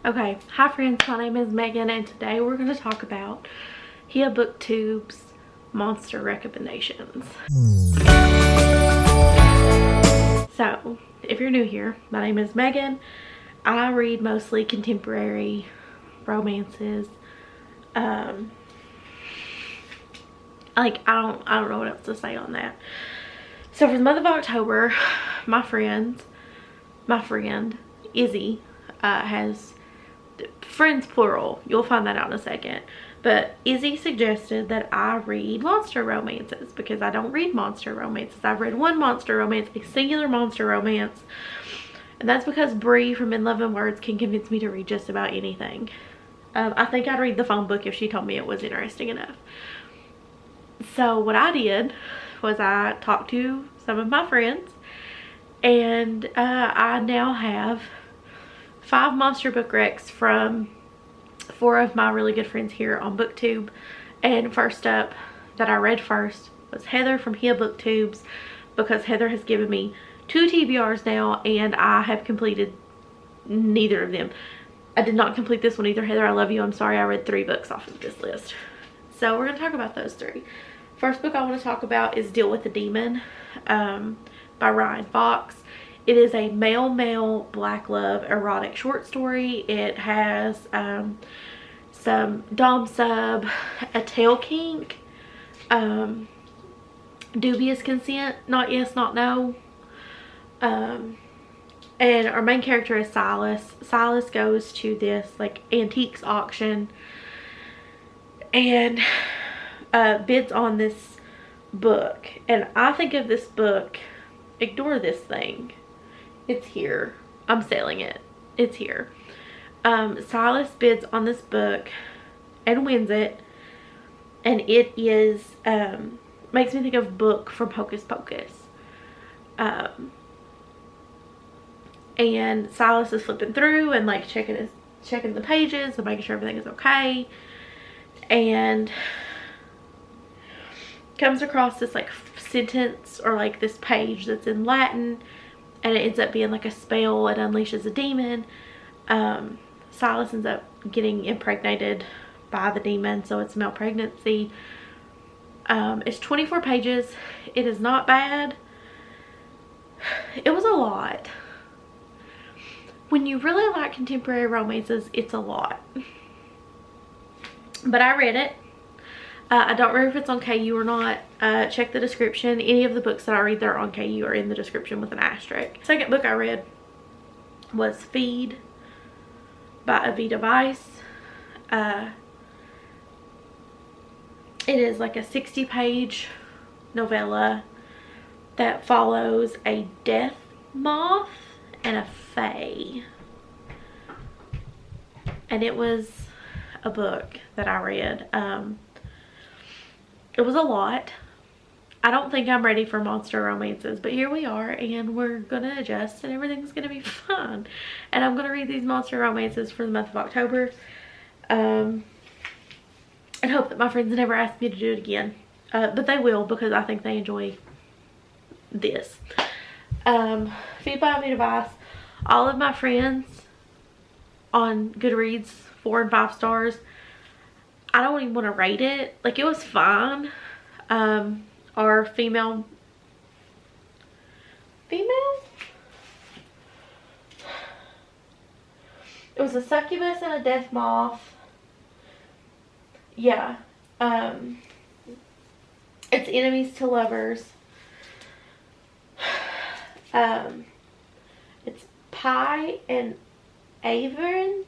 Okay, hi friends, my name is Megan and today we're going to talk about HEABooktubes monster recommendations. So, if you're new here, my name is Megan. I read mostly contemporary romances. I don't know what else to say on that. So for the month of October, my friend Izzy has friends plural, you'll find that out in a second, but Izzy suggested that I read monster romances because I don't read monster romances. I've read one monster romance, a singular monster romance, and that's because Bree from In Love and Words can convince me to read just about anything. I think I'd read the phone book if she told me it was interesting enough. So what I did was I talked to some of my friends, and I now have 5 monster book recs from 4 of my really good friends here on BookTube. And first up, that I read first, was Heather from HEABooktubes, because Heather has given me 2 TBRs now and I have completed neither of them. I did not complete this one either. Heather, I love you. I'm sorry I read 3 books off of this list. So we're going to talk about those 3. First book I want to talk about is Deal with the Demon by Ryan Fox. It is a male black love erotic short story. It has some dom sub, a tail kink, dubious consent, not yes, not no. And our main character is Silas. Silas goes to this like antiques auction and bids on this book. And I think of this book, ignore this thing. It's here. I'm selling it. It's here. Silas bids on this book and wins it. And it is, makes me think of Book from Hocus Pocus. And Silas is flipping through and like checking the pages and making sure everything is okay. And comes across this like sentence or like this page that's in Latin. And it ends up being like a spell. It unleashes a demon. Silas ends up getting impregnated by the demon, so it's male pregnancy. It's 24 pages. It is not bad. It was a lot. When you really like contemporary romances, it's a lot. But I read it. I don't remember if it's on KU or not. Check the description. Any of the books that I read that are on KU are in the description with an asterisk. Second book I read was Feed by Avita Weiss. It is like a 60-page novella that follows a death moth and a fae. And it was a book that I read. It was a lot. I don't think I'm ready for monster romances, but here we are and we're gonna adjust and everything's gonna be fine. And I'm gonna read these monster romances for the month of October. And hope that my friends never ask me to do it again. But they will, because I think they enjoy this. Feed by Avita Weiss. All of my friends on Goodreads, 4 and 5 stars. I don't even want to rate it. Like, it was fine. Our female, it was a succubus and a death moth. Yeah. It's enemies to lovers. It's Pie and Averin.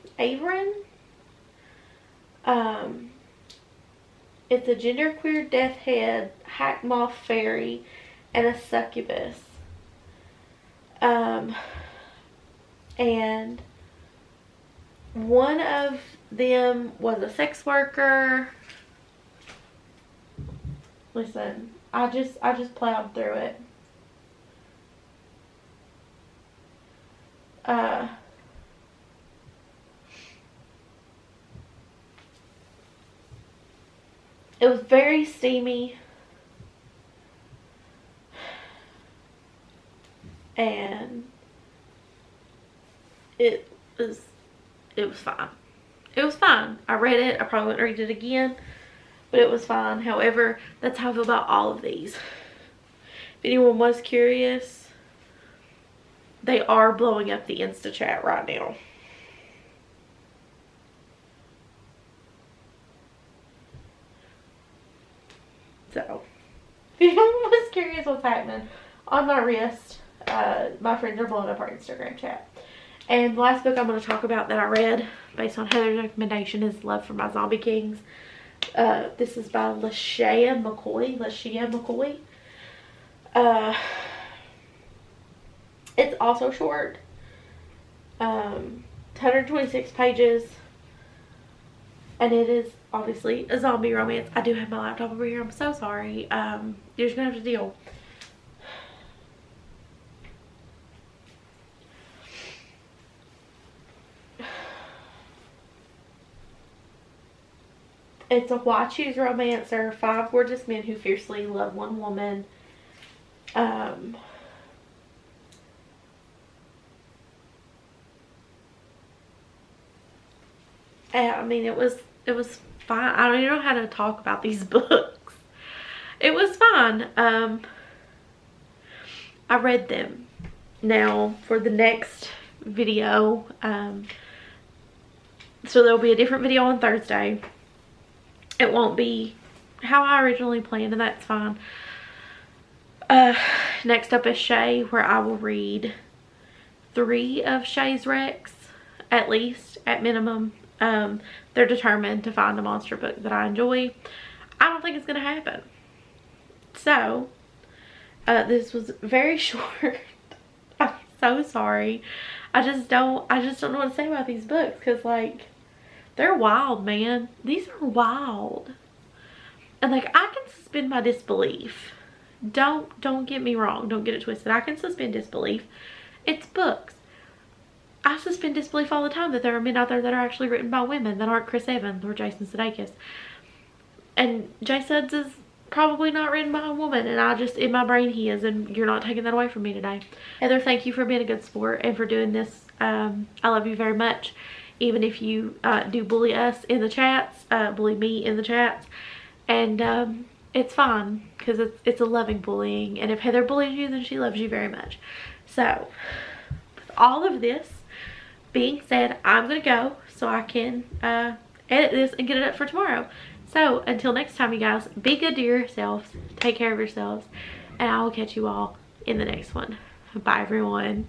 It's a genderqueer death head, hack moth fairy, and a succubus. And one of them was a sex worker. Listen, I just plowed through it. It was very steamy. And it was it was fine. It was fine. I read it. I probably wouldn't read it again, but it was fine. However, that's how I feel about all of these. If anyone was curious, they are blowing up the Insta chat right now. So, if anyone was curious what's happening on my wrist, my friends are blowing up our Instagram chat. And the last book I'm going to talk about that I read based on Heather's recommendation is Love for My Zombie Kings. This is by Lashea McCoy. It's also short. 126 pages. And it is obviously a zombie romance. I do have my laptop over here. I'm so sorry. You're just going to have to deal. It's a why choose romance. There are 5 gorgeous men who fiercely love one woman. I mean, it was fine. I don't even know how to talk about these books. It was fine. I read them. Now, for the next video, so there'll be a different video on Thursday. It won't be how I originally planned, and that's fine. Next up is Shay, where I will read 3 of Shay's recs, at least, at minimum. They're determined to find a monster book that I enjoy. I don't think it's going to happen. So, this was very short. I'm so sorry. I just don't know what to say about these books, because, like, they're wild, man. These are wild. And, like, I can suspend my disbelief. Don't get me wrong. Don't get it twisted. I can suspend disbelief. It's books. I suspend disbelief all the time that there are men out there that are actually written by women that aren't Chris Evans or Jason Sudeikis. And Jay Suds is probably not written by a woman, and I just, in my brain, he is, and you're not taking that away from me today. Heather, thank you for being a good sport and for doing this. I love you very much. Even if you do bully us in the chats, bully me in the chats. And it's fine, because it's a loving bullying. And if Heather bullies you, then she loves you very much. So, with all of this being said, I'm going to go so I can edit this and get it up for tomorrow. So, until next time, you guys, be good to yourselves. Take care of yourselves. And I will catch you all in the next one. Bye, everyone.